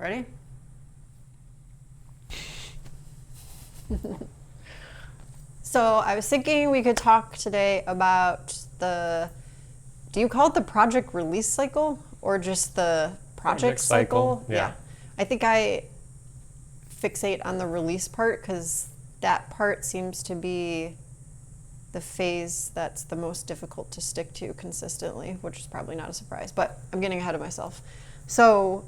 Ready? So I was thinking we could talk today about do you call it the project release cycle or just the project cycle? Yeah. I think I fixate on the release part because that part seems to be the phase that's the most difficult to stick to consistently, which is probably not a surprise, but I'm getting ahead of myself. So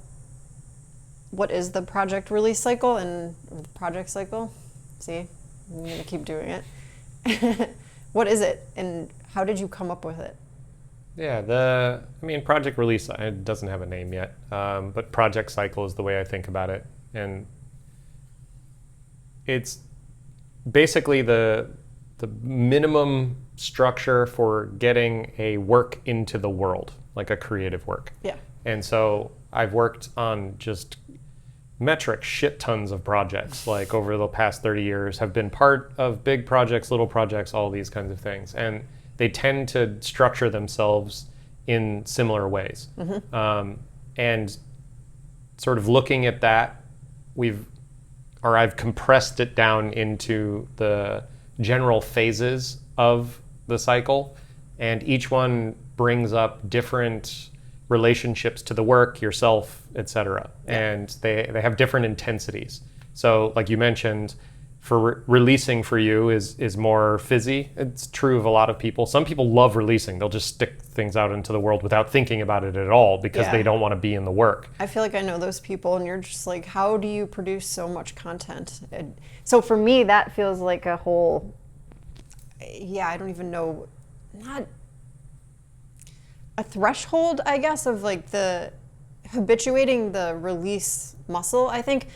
what is the project release cycle or the project cycle? See, I'm going to keep doing it. What is it and how did you come up with it? Yeah, project release, it doesn't have a name yet, but project cycle is the way I think about it. And it's basically the minimum structure for getting a work into the world, like a creative work. Yeah. And so I've worked on just metric shit tons of projects, like over the past 30 years, have been part of big projects, little projects, all these kinds of things. And they tend to structure themselves in similar ways. Mm-hmm. And sort of looking at that, I've compressed it down into the general phases of the cycle, and each one brings up different relationships to the work, yourself, etc. Yeah. And they have different intensities. So like you mentioned, for releasing for you is more fizzy. It's true of a lot of people. Some people love releasing. They'll just stick things out into the world without thinking about it at all because they don't want to be in the work. I feel like I know those people, and you're just like, how do you produce so much content? So for me, that feels like a whole, I don't even know, not a threshold, I guess, of like the habituating the release muscle, I think.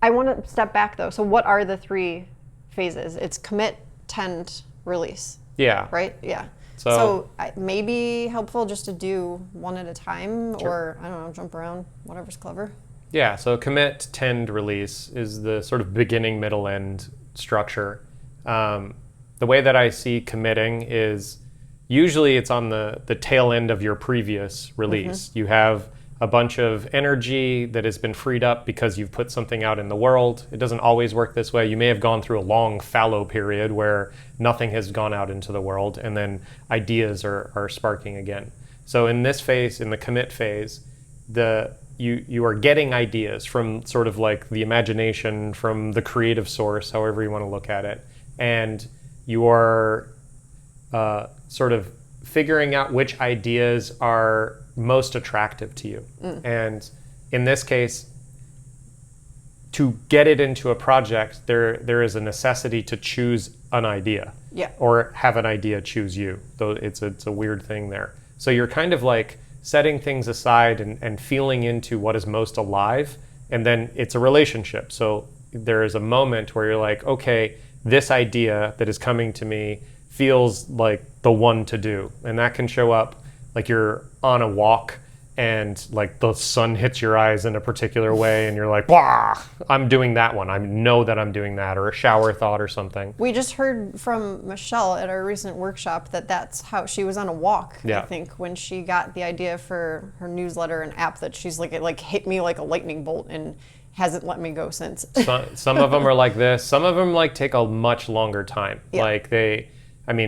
I want to step back though. So what are the three phases? It's commit, tend, release. Yeah. Right? Yeah. So maybe helpful just to do one at a time. Sure. Or, I don't know, jump around, whatever's clever. Yeah, so commit, tend, release is the sort of beginning, middle, end structure. The way that I see committing is usually it's on the tail end of your previous release. Mm-hmm. You have a bunch of energy that has been freed up because you've put something out in the world. It doesn't always work this way. You may have gone through a long fallow period where nothing has gone out into the world, and then ideas are sparking again. So in this phase, in the commit phase, you are getting ideas from sort of like the imagination, from the creative source, however you want to look at it, and you are sort of figuring out which ideas are most attractive to you. And in this case, to get it into a project, there is a necessity to choose an idea. Yeah. Or have an idea choose you. Though it's a weird thing there. So you're kind of like setting things aside and feeling into what is most alive, and then it's a relationship. So there is a moment where you're like, okay, this idea that is coming to me feels like the one to do. And that can show up like you're on a walk and like the sun hits your eyes in a particular way and you're like, "Wah, I'm doing that one. I know that I'm doing that," or a shower thought or something. We just heard from Michelle at our recent workshop that's how she was on a walk, I think, when she got the idea for her newsletter and app that she's like, it like hit me like a lightning bolt and hasn't let me go since. Some of them are like this. Some of them like take a much longer time. Yeah. Like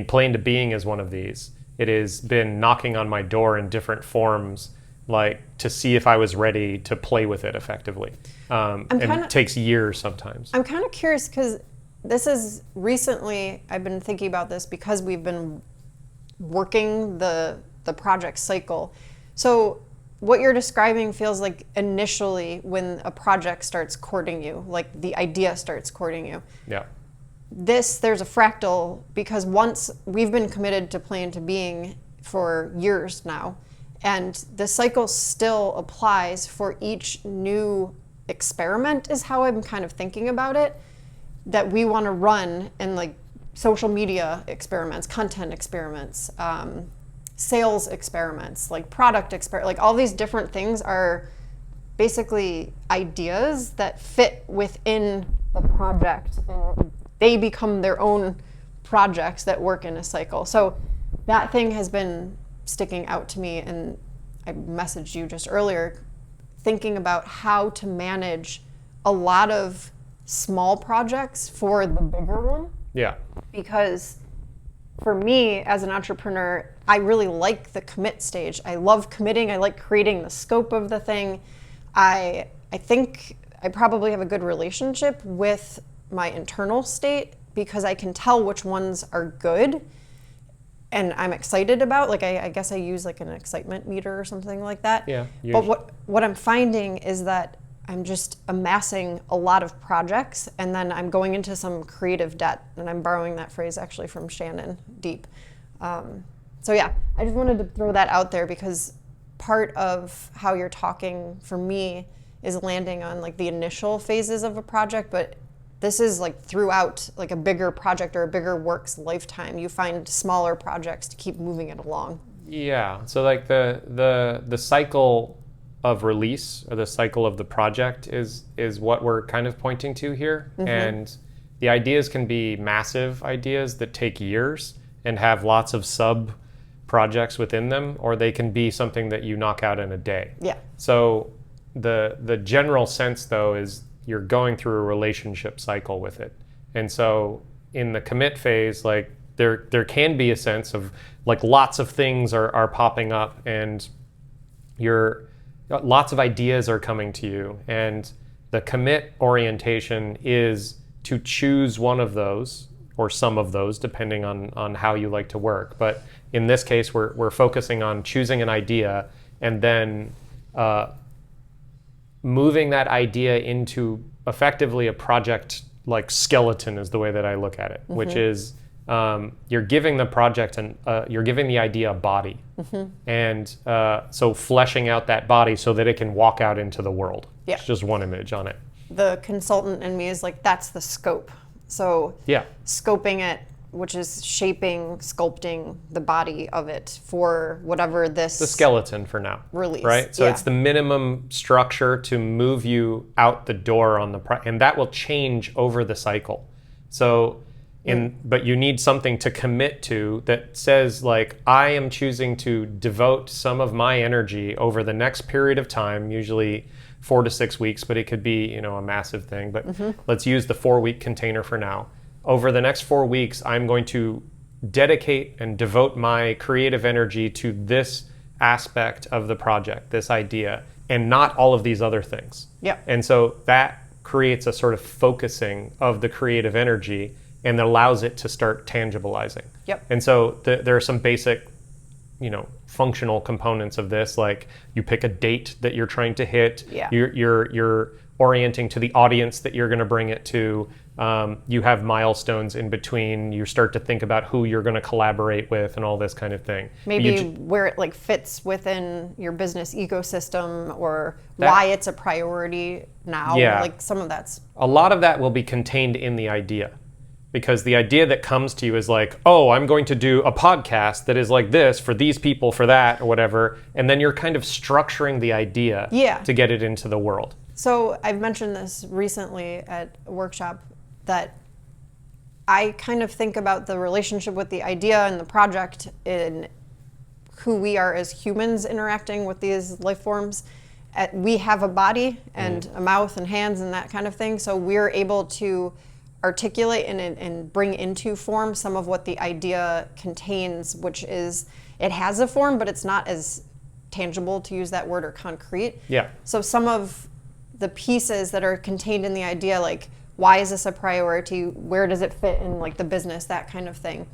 Plane to Being is one of these. It has been knocking on my door in different forms, like to see if I was ready to play with it effectively. It takes years sometimes. I'm kind of curious because this is recently, I've been thinking about this because we've been working the project cycle. So what you're describing feels like initially when a project starts courting you, like the idea starts courting you. Yeah. There's a fractal because once we've been committed to Plane to Being for years now, and the cycle still applies for each new experiment is how I'm kind of thinking about it, that we want to run in like social media experiments, content experiments, sales experiments, like product like all these different things are basically ideas that fit within the project. They become their own projects that work in a cycle. So that thing has been sticking out to me, and I messaged you just earlier thinking about how to manage a lot of small projects for the bigger one. Yeah. Because for me as an entrepreneur, I really like the commit stage. I love committing. I like creating the scope of the thing. I think I probably have a good relationship with my internal state because I can tell which ones are good and I'm excited about. Like I guess I use like an excitement meter or something like that. Yeah. But what I'm finding is that I'm just amassing a lot of projects and then I'm going into some creative debt. And I'm borrowing that phrase actually from Shannon Deep. So yeah, I just wanted to throw that out there because part of how you're talking for me is landing on like the initial phases of a project, but this is like throughout like a bigger project or a bigger work's lifetime. You find smaller projects to keep moving it along. Yeah. So like the cycle of release or the cycle of the project is what we're kind of pointing to here. Mm-hmm. And the ideas can be massive ideas that take years and have lots of sub projects within them, or they can be something that you knock out in a day. Yeah. So the general sense though is you're going through a relationship cycle with it. And so in the commit phase, like there can be a sense of like lots of things are popping up and lots of ideas are coming to you, and the commit orientation is to choose one of those or some of those depending on how you like to work. But in this case, we're focusing on choosing an idea and then moving that idea into effectively a project like skeleton is the way that I look at it, mm-hmm. which is you're giving the project you're giving the idea a body, mm-hmm. and so fleshing out that body so that it can walk out into the world. Yeah. It's just one image on it. The consultant in me is like, that's the scope. So yeah, scoping it, which is shaping, sculpting the body of it for whatever this... The skeleton for now. Release. Right? So yeah. It's the minimum structure to move you out the door on and that will change over the cycle. So, but you need something to commit to that says like, I am choosing to devote some of my energy over the next period of time, usually 4 to 6 weeks, but it could be, a massive thing. But mm-hmm. let's use the 4-week container for now. Over the next 4 weeks, I'm going to dedicate and devote my creative energy to this aspect of the project, this idea, and not all of these other things. Yeah. And so that creates a sort of focusing of the creative energy and allows it to start tangibilizing. Yep. And so there are some basic, functional components of this, like you pick a date that you're trying to hit. Yeah. You're orienting to the audience that you're going to bring it to. You have milestones in between. You start to think about who you're going to collaborate with and all this kind of thing. Maybe where it like fits within your business ecosystem or why it's a priority now. Yeah. Like some of that's... A lot of that will be contained in the idea, because the idea that comes to you is like, oh, I'm going to do a podcast that is like this for these people, for that, or whatever. And then you're kind of structuring the idea to get it into the world. So I've mentioned this recently at a workshop that I kind of think about the relationship with the idea and the project in who we are as humans interacting with these life forms. We have a body and a mouth and hands and that kind of thing. So we're able to articulate and bring into form some of what the idea contains, which is it has a form, but it's not as tangible, to use that word, or concrete. Yeah. So some of the pieces that are contained in the idea, like why is this a priority? Where does it fit in like the business, that kind of thing.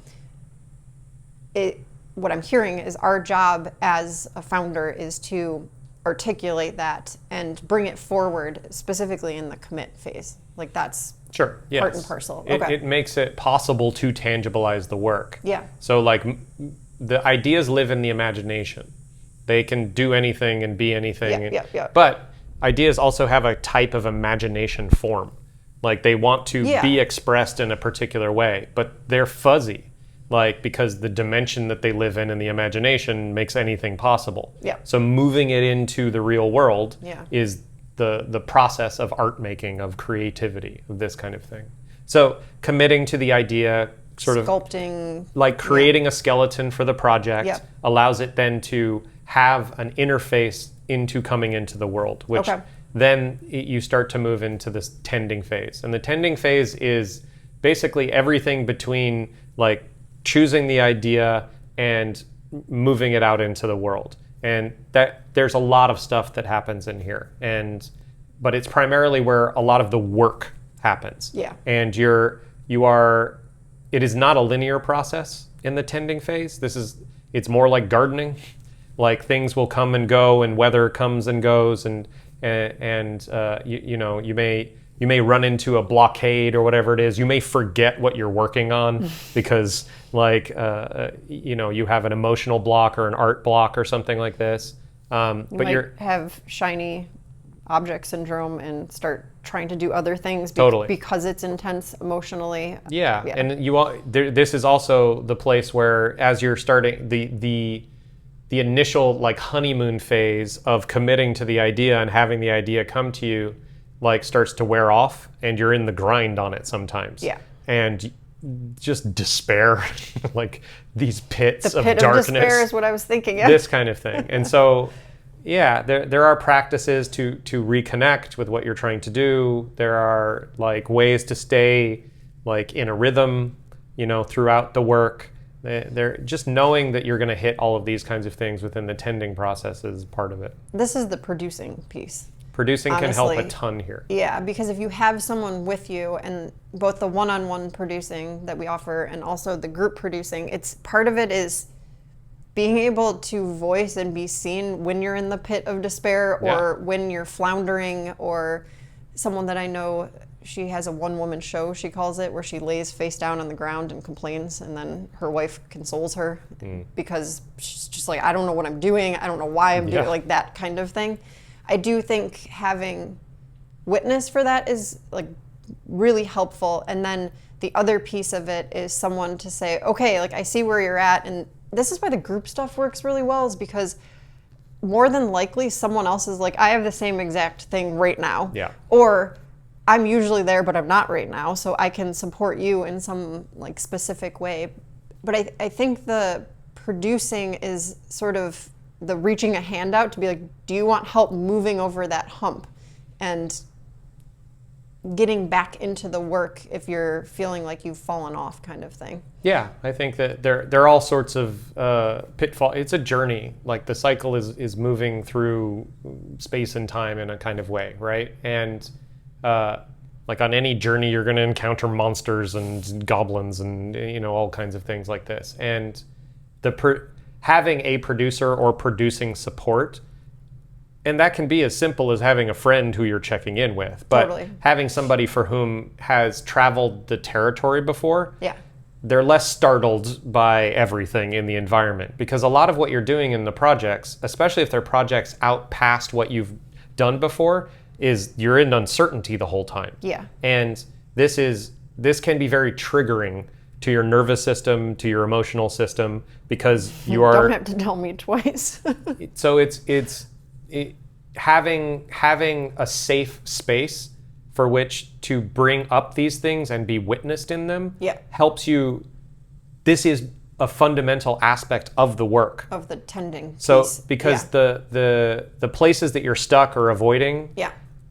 What I'm hearing is our job as a founder is to articulate that and bring it forward, specifically in the commit phase. Like that's sure, yes. part and parcel. It makes it possible to tangibilize the work. Yeah. So like the ideas live in the imagination. They can do anything and be anything. Yeah. But ideas also have a type of imagination form. Like they want to be expressed in a particular way, but they're fuzzy. Like because the dimension that they live in the imagination makes anything possible. Yeah. So moving it into the real world is the process of art making, of creativity, of this kind of thing. So committing to the idea, sort of sculpting, like creating a skeleton for the project allows it then to have an interface into coming into the world, which Okay. then you start to move into this tending phase. And the tending phase is basically everything between like choosing the idea and moving it out into the world. And that there's a lot of stuff that happens in here. But it's primarily where a lot of the work happens. Yeah. And it is not a linear process in the tending phase. It's more like gardening. Like things will come and go, and weather comes and goes, and you may run into a blockade or whatever it is. You may forget what you're working on because you have an emotional block or an art block or something like this. You might have shiny object syndrome and start trying to do other things Totally. because it's intense emotionally. Yeah. And this is also the place where, as you're starting the initial like honeymoon phase of committing to the idea and having the idea come to you, like starts to wear off, and you're in the grind on it sometimes. Yeah. And just despair, like these pits The of pit of darkness. despair is what I was thinking. Yeah. This kind of thing. And so, yeah, there are practices to reconnect with what you're trying to do. There are like ways to stay like in a rhythm, throughout the work. They're just knowing that you're going to hit all of these kinds of things within the tending process is part of it. This is the producing piece. Producing can help a Honestly. ton here. Yeah, because if you have someone with you, and both the one-on-one producing that we offer and also the group producing, it's part of it is being able to voice and be seen when you're in the pit of despair or when you're floundering. Or someone that I know, she has a one-woman show, she calls it, where she lays face down on the ground and complains, and then her wife consoles her because she's just like, I don't know what I'm doing, I don't know why I'm doing, like that kind of thing. I do think having witness for that is like really helpful. And then the other piece of it is someone to say, okay, like I see where you're at. And this is why the group stuff works really well, is because more than likely someone else is like, I have the same exact thing right now. Yeah. Or I'm usually there, but I'm not right now. So I can support you in some like specific way. But I think the producing is sort of the reaching a hand out to be like, do you want help moving over that hump and getting back into the work if you're feeling like you've fallen off, kind of thing. Yeah, I think that there are all sorts of pitfall. It's a journey. Like the cycle is moving through space and time in a kind of way, right? And like on any journey, you're going to encounter monsters and goblins and all kinds of things like this. And having a producer or producing support, and that can be as simple as having a friend who you're checking in with, but Totally. having somebody for whom has traveled the territory before, Yeah. they're less startled by everything in the environment, because a lot of what you're doing in the projects, especially if they're projects out past what you've done before, is you're in uncertainty the whole time. Yeah. And this can be very triggering to your nervous system, to your emotional system, because you are. Don't have to tell me twice. So having a safe space for which to bring up these things and be witnessed in them helps you. This is a fundamental aspect of the work. Of the tending So piece. because the places that you're stuck or avoiding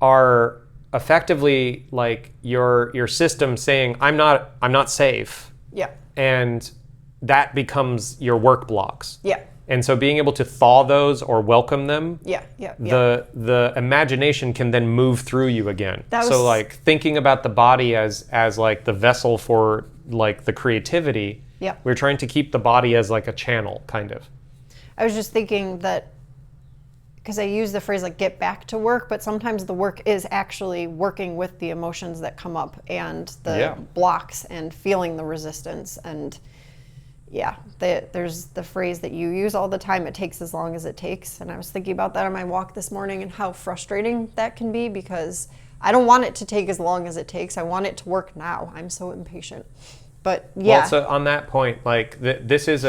are effectively like your system saying, I'm not safe. Yeah. And that becomes your work blocks. Yeah. And so being able to thaw those or welcome them, Yeah. the imagination can then move through you again. That So was- like thinking about the body as like the vessel for like the creativity, Yeah. we're trying to keep the body as like a channel, kind of. I was just thinking that, because I use the phrase like get back to work, but sometimes the work is actually working with the emotions that come up and the blocks and feeling the resistance. And there's the phrase that you use all the time, it takes as long as it takes. And I was thinking about that on my walk this morning and how frustrating that can be, because I don't want it to take as long as it takes. I want it to work now. I'm so impatient. But Well, so on that point, like this is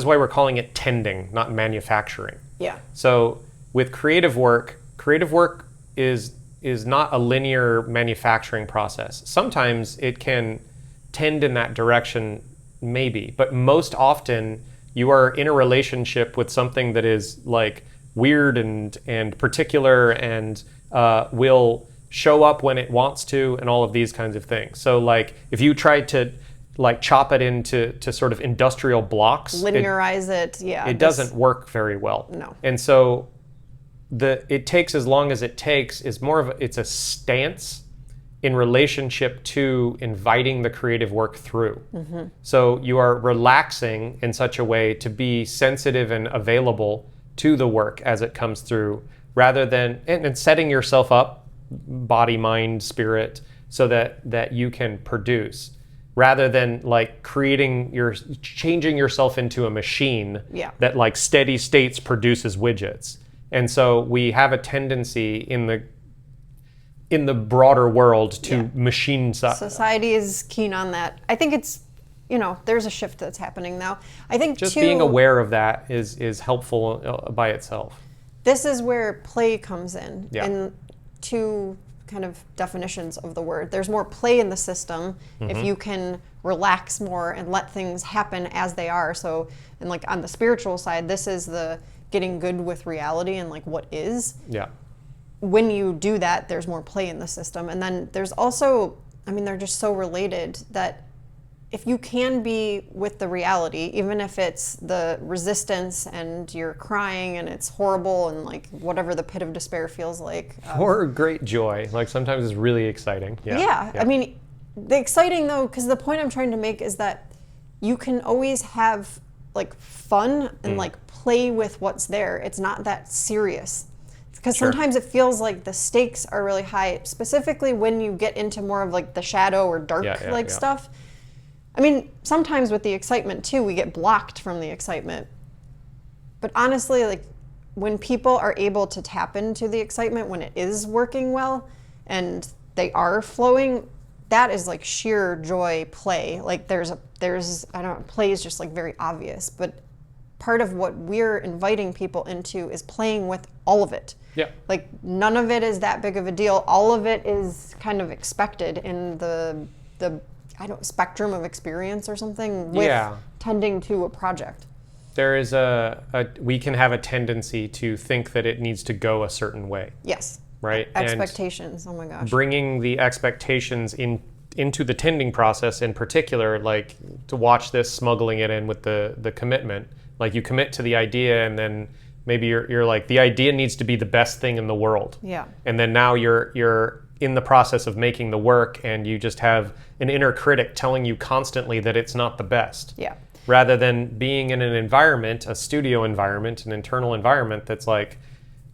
why we're calling it tending, not manufacturing. Yeah. So with creative work is not a linear manufacturing process. Sometimes it can tend in that direction, maybe, but most often You are in a relationship with something that is like weird and particular and will show up when it wants to and all of these kinds of things. So like if you try to like chop it into sort of industrial blocks, Linearize it, yeah. it doesn't work very well. No. And so it takes as long as it takes is more of it's a stance in relationship to inviting the creative work through. So you are relaxing in such a way to be sensitive and available to the work as it comes through, rather than and setting yourself up, body, mind, spirit, so that you can produce, rather than like changing yourself into a machine that like steady states produces widgets. And so we have a tendency in the broader world to machine stuff. Society is keen on that. I think it's, there's a shift that's happening now. I think just being aware of that is helpful by itself. This is where play comes in. Yeah. And two kind of definitions of the word. There's more play in the system if you can relax more and let things happen as they are. So, and like on the spiritual side, this is the getting good with reality and like what is. Yeah. When you do that, there's more play in the system. And then there's also, they're just so related that if you can be with the reality, even if it's the resistance and you're crying and it's horrible and like whatever the pit of despair feels like. Or great joy. Like sometimes it's really exciting. Yeah. The exciting though, because the point I'm trying to make is that you can always have like fun and like play with what's there. It's not that serious. Because sometimes it feels like the stakes are really high, specifically when you get into more of like the shadow or dark stuff. Sometimes with the excitement too, we get blocked from the excitement. But honestly, like when people are able to tap into the excitement when it is working well and they are flowing, that is like sheer joy play. Like play is just like very obvious, but part of what we're inviting people into is playing with all of it. Yeah. Like none of it is that big of a deal. All of it is kind of expected in the spectrum of experience or something with tending to a project. There is we can have a tendency to think that it needs to go a certain way. Yes. Right? Expectations. Oh my gosh. Bringing the expectations into the tending process in particular, like to watch this, smuggling it in with the commitment. Like you commit to the idea and then maybe you're like, the idea needs to be the best thing in the world. Yeah. And then now you're in the process of making the work and you just have an inner critic telling you constantly that it's not the best. Yeah. Rather than being in an environment, a studio environment, an internal environment that's like,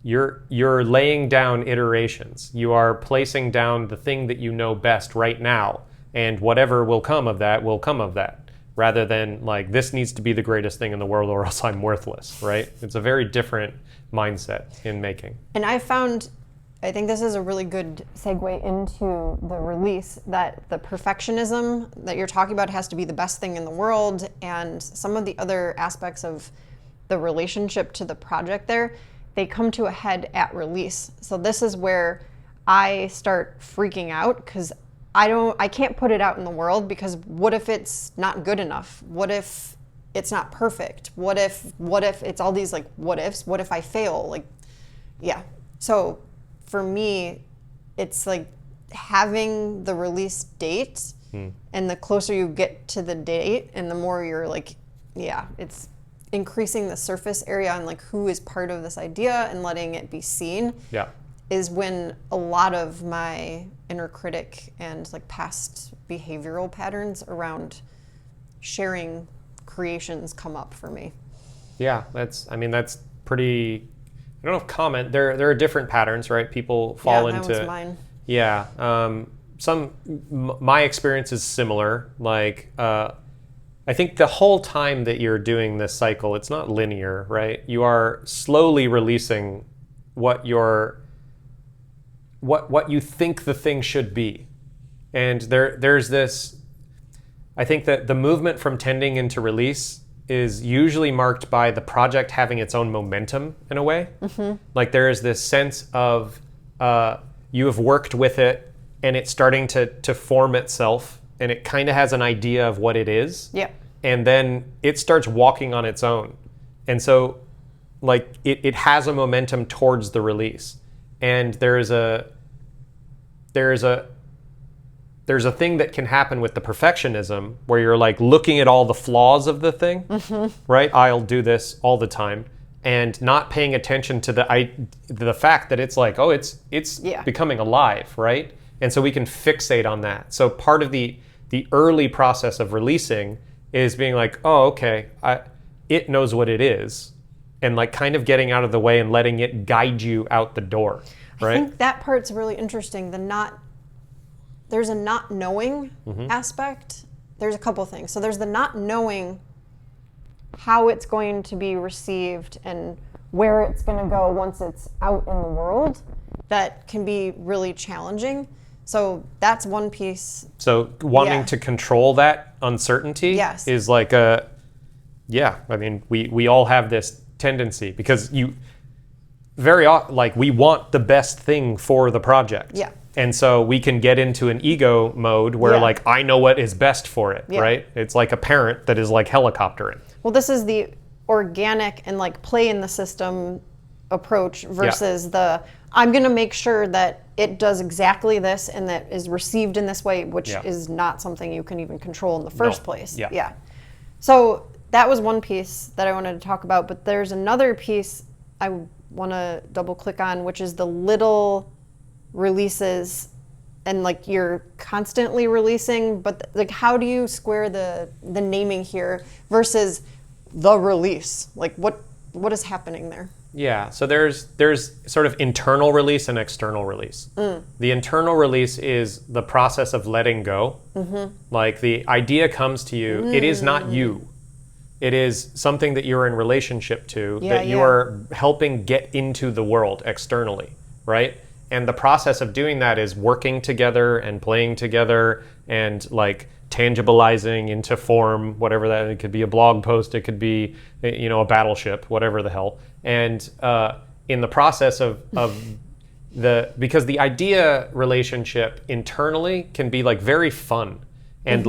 you're laying down iterations. You are placing down the thing that you know best right now, and whatever will come of that will come of that. Rather than like, this needs to be the greatest thing in the world or else I'm worthless, right? It's a very different mindset in making. And I think this is a really good segue into the release, that the perfectionism that you're talking about has to be the best thing in the world, and some of the other aspects of the relationship to the project there, they come to a head at release. So this is where I start freaking out because I can't put it out in the world, because what if it's not good enough? What if it's not perfect? What if it's all these like what ifs? What if I fail? Like, yeah. So for me, it's like having the release date, and the closer you get to the date and the more you're like, it's increasing the surface area on like who is part of this idea and letting it be seen. Yeah. Is when a lot of my inner critic and like past behavioral patterns around sharing creations come up for me. Yeah, that's pretty, I don't know if common, there are different patterns, right? People fall into. That was mine. Yeah. My experience is similar. Like, I think the whole time that you're doing this cycle, it's not linear, right? You are slowly releasing what you think the thing should be. And there's this, I think that the movement from tending into release is usually marked by the project having its own momentum in a way. Mm-hmm. Like there is this sense of you have worked with it and it's starting to form itself, and it kind of has an idea of what it is. Yeah. and then it starts walking on its own. And so like it has a momentum towards the release. And there's a thing that can happen with the perfectionism where you're like looking at all the flaws of the thing, right? I'll do this all the time, and not paying attention to the fact that it's like, oh, it's becoming alive, right? And so we can fixate on that. So part of the early process of releasing is being like, oh, okay, it knows what it is, and like kind of getting out of the way and letting it guide you out the door, right? I think that part's really interesting. There's a not knowing aspect. There's a couple things. So there's the not knowing how it's going to be received and where it's going to go once it's out in the world. That can be really challenging. So that's one piece. So wanting to control that uncertainty is like I mean, we all have this tendency because we want the best thing for the project. Yeah. And so we can get into an ego mode where like, I know what is best for it, right? It's like a parent that is like helicoptering. Well, this is the organic and like play in the system approach versus I'm going to make sure that it does exactly this and that is received in this way, which is not something you can even control in the first place. Yeah. So that was one piece that I wanted to talk about, but there's another piece I want to double click on, which is the little releases, and like you're constantly releasing, but like how do you square the naming here versus the release? Like what is happening there? Yeah, so there's sort of internal release and external release. The internal release is the process of letting go. Like the idea comes to you, it is not you. It is something that you're in relationship to, that you are helping get into the world externally, right? And the process of doing that is working together and playing together and like tangibilizing into form, whatever that, it could be a blog post, it could be, a battleship, whatever the hell. And in the process because the idea relationship internally can be like very fun and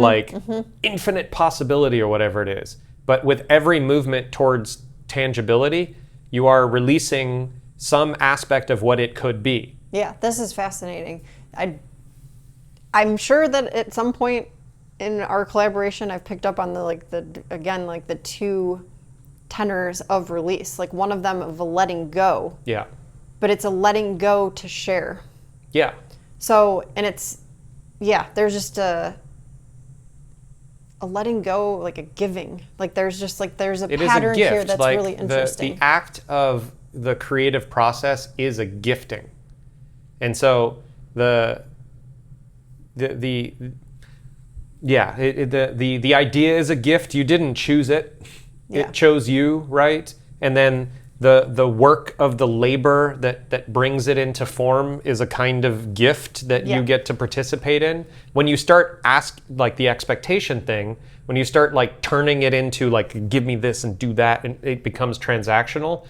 infinite possibility or whatever it is. But with every movement towards tangibility, you are releasing some aspect of what it could be. Yeah, this is fascinating. I'm sure that at some point in our collaboration, I've picked up on the two tenors of release. Like one of them of a letting go. Yeah. But it's a letting go to share. Yeah. So, and there's just a letting go, like a giving. Like there's a pattern here that's like really interesting. The act of the creative process is a gifting. And so the idea is a gift. You didn't choose it. It chose you, right? And then the work of the labor that brings it into form is a kind of gift that you get to participate in. When you start the expectation thing, when you start like turning it into like, give me this and do that, and it becomes transactional,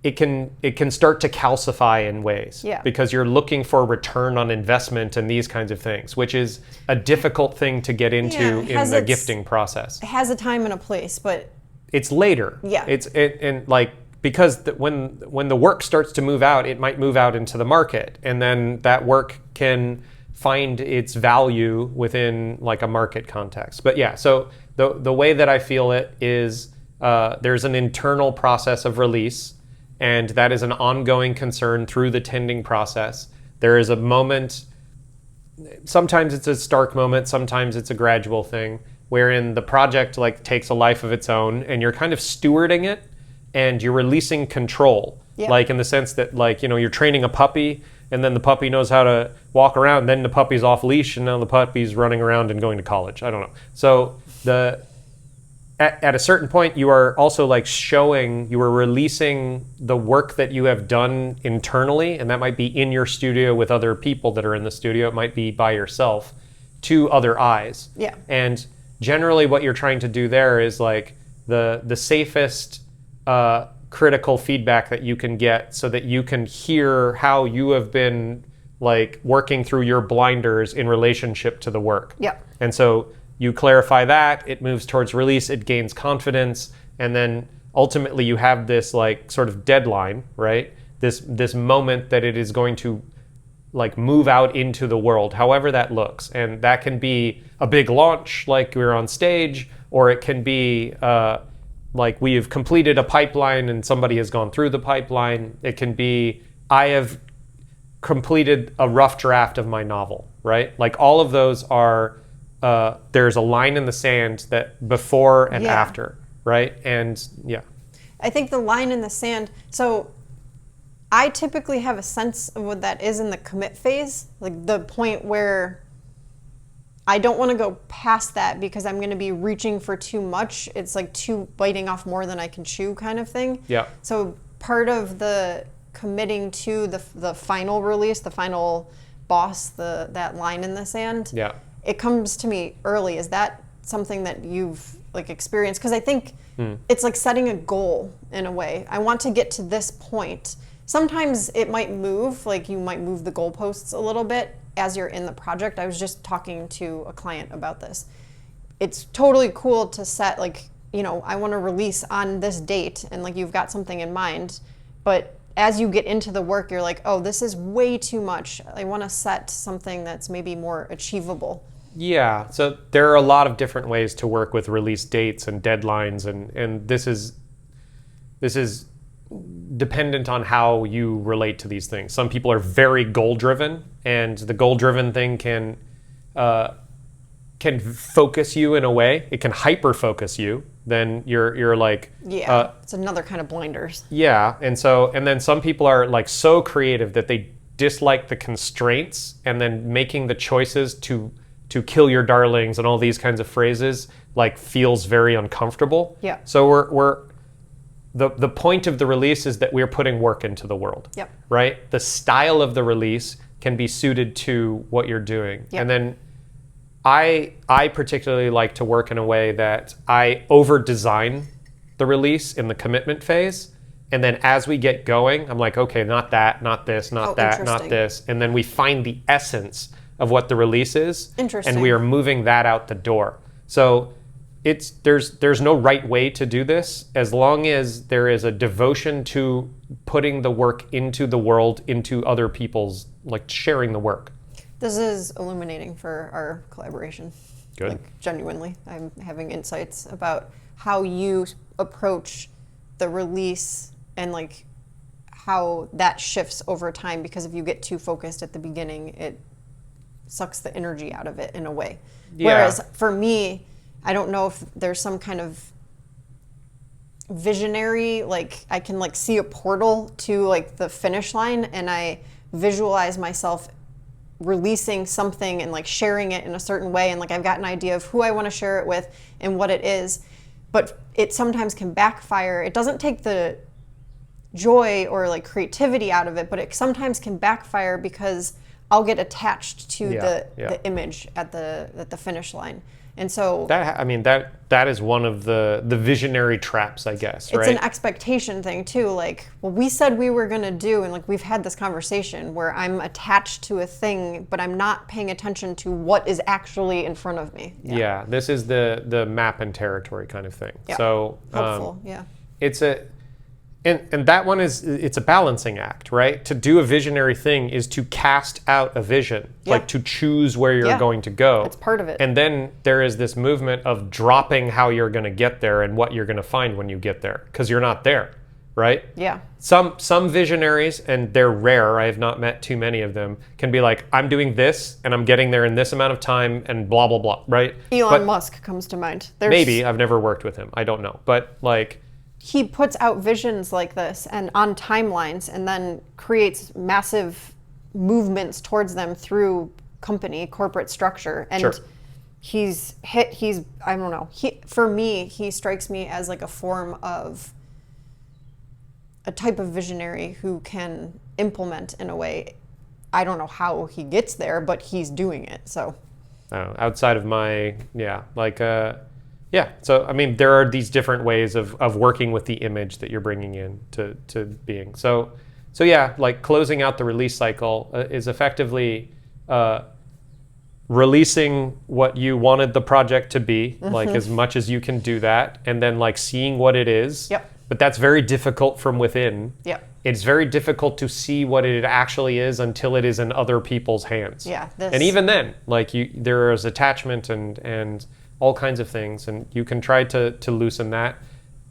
it can start to calcify in ways because you're looking for return on investment and these kinds of things, which is a difficult thing to get into in the gifting process. It has a time and a place, but it's later. Yeah. Because when the work starts to move out, it might move out into the market, and then that work can find its value within like a market context. But yeah, so the way that I feel it is there's an internal process of release. And that is an ongoing concern through the tending process. There is a moment, sometimes it's a stark moment, sometimes it's a gradual thing, wherein the project like takes a life of its own and you're kind of stewarding it and you're releasing control. Like in the sense that like, you're training a puppy and then the puppy knows how to walk around, and then the puppy's off leash and now the puppy's running around and going to college. I don't know. So at a certain point, you are also like you are releasing the work that you have done internally, and that might be in your studio with other people that are in the studio. It might be by yourself to other eyes. Yeah. And generally what you're trying to do there is like the safest critical feedback that you can get so that you can hear how you have been like working through your blinders in relationship to the work. Yeah. And so you clarify that, it moves towards release, it gains confidence, and then ultimately you have this like sort of deadline, right? This moment that it is going to like move out into the world, however that looks. And that can be a big launch like we're on stage, or it can be like we have completed a pipeline and somebody has gone through the pipeline. It can be I have completed a rough draft of my novel, right? Like all of those are, there's a line in the sand that before and Yeah. after, right? And yeah. I think the line in the sand, so I typically have a sense of what that is in the commit phase, like the point where I don't want to go past that because I'm going to be reaching for too much. It's like biting off more than I can chew kind of thing. Yeah. So part of the committing to the final release, the final boss, that line in the sand, Yeah. it comes to me early. Is that something that you've like experienced? Because I think it's like setting a goal in a way. I want to get to this point. Sometimes it might move, like you might move the goalposts a little bit as you're in the project. I was just talking to a client about this. It's totally cool to set like, I want to release on this date and like you've got something in mind, but as you get into the work, you're like, oh, this is way too much. I want to set something that's maybe more achievable. Yeah, so there are a lot of different ways to work with release dates and deadlines, and this is dependent on how you relate to these things. Some people are very goal-driven, and the goal-driven thing can focus you in a way. It can hyper-focus you. Then you're like It's another kind of blinders. yeah, and then some people are like so creative that they dislike the constraints, and then making the choices to kill your darlings and all these kinds of phrases like feels very uncomfortable. Yeah. So we're the point of the release is that we're putting work into the world. Yep. Right? The style of the release can be suited to what you're doing. Yep. And then I particularly like to work in a way that I over-design the release in the commitment phase. And then as we get going, I'm like, okay, not that, not this, not that, not interesting. this. And then we find the essence of what the release is. Interesting. And we are moving that out the door. So there's no right way to do this as long as there is a devotion to putting the work into the world, into other people's, like sharing the work. This is illuminating for our collaboration. Good. Like genuinely, I'm having insights about how you approach the release and like how that shifts over time, because if you get too focused at the beginning, it sucks the energy out of it in a way. Yeah. Whereas for me, I don't know if there's some kind of visionary, like I can like see a portal to like the finish line, and I visualize myself releasing something and like sharing it in a certain way, and like I've got an idea of who I want to share it with and what it is, but it sometimes can backfire. It doesn't take the joy or like creativity out of it, but it sometimes can backfire because I'll get attached to the image at the finish line. And so that is one of the visionary traps, I guess, right? It's an expectation thing too. Like, well, we said we were going to do, and like we've had this conversation where I'm attached to a thing, but I'm not paying attention to what is actually in front of me. Yeah, this is the map and territory kind of thing. Yeah. So Helpful, yeah. It's and that one it's a balancing act, right? To do a visionary thing is to cast out a vision, like to choose where you're going to go. It's part of it. And then there is this movement of dropping how you're going to get there and what you're going to find when you get there, because you're not there, right? Yeah. Some visionaries, and they're rare, I have not met too many of them, can be like, I'm doing this and I'm getting there in this amount of time and blah, blah, blah, right? Elon Musk comes to mind. Maybe, I've never worked with him, I don't know. But like, he puts out visions like this and on timelines, and then creates massive movements towards them through corporate structure. And Sure. I don't know. For me, he strikes me as like a form of a type of visionary who can implement in a way. I don't know how he gets there, but he's doing it. So outside of my, so I mean, there are these different ways of working with the image that you're bringing in to being. So yeah, like closing out the release cycle is effectively releasing what you wanted the project to be, Mm-hmm. like as much as you can do that, and then like seeing what it is. Yep. But that's very difficult from within. Yep. It's very difficult to see what it actually is until it is in other people's hands. Yeah, And even then, like there is attachment and all kinds of things, and you can try to loosen that.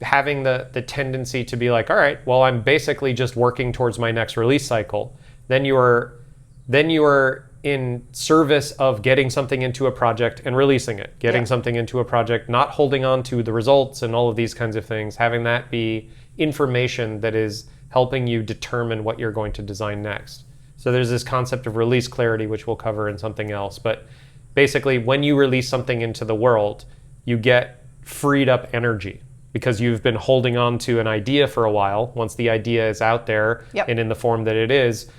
Having the tendency to be like, all right, well, I'm basically just working towards my next release cycle. Then you are in service of getting something into a project and releasing it, getting something into a project, not holding on to the results and all of these kinds of things, having that be information that is helping you determine what you're going to design next. So there's this concept of release clarity, which we'll cover in something else. But basically, when you release something into the world, you get freed up energy because you've been holding on to an idea for a while. Once the idea is out there and in the form that it is,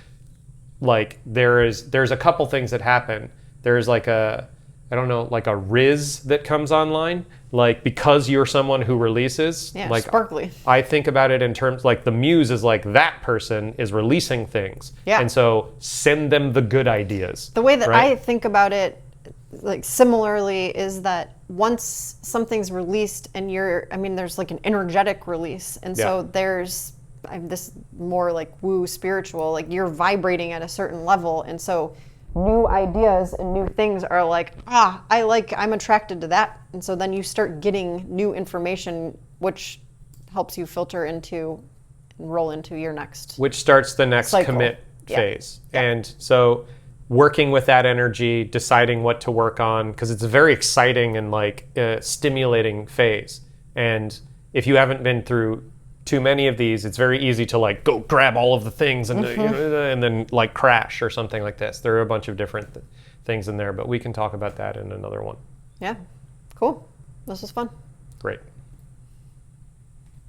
like there's a couple things that happen. There's like a riz that comes online, like because you're someone who releases. Yeah, like sparkly. I think about it in terms like the muse is like that person is releasing things. Yeah. And so send them the good ideas. The way that right? I think about it, like similarly, is that once something's released and there's like an energetic release. And so there's this more like woo spiritual, like you're vibrating at a certain level. And so new ideas and new things are like, I'm attracted to that. And so then you start getting new information, which helps you filter into and roll into your next. Which starts the next cycle. commit Yeah. phase. And so working with that energy, deciding what to work on, because it's a very exciting and like stimulating phase. And if you haven't been through too many of these, it's very easy to like go grab all of the things and and then like crash or something like this. There are a bunch of different things in there, but we can talk about that in another one. Yeah. Cool. This was fun. Great.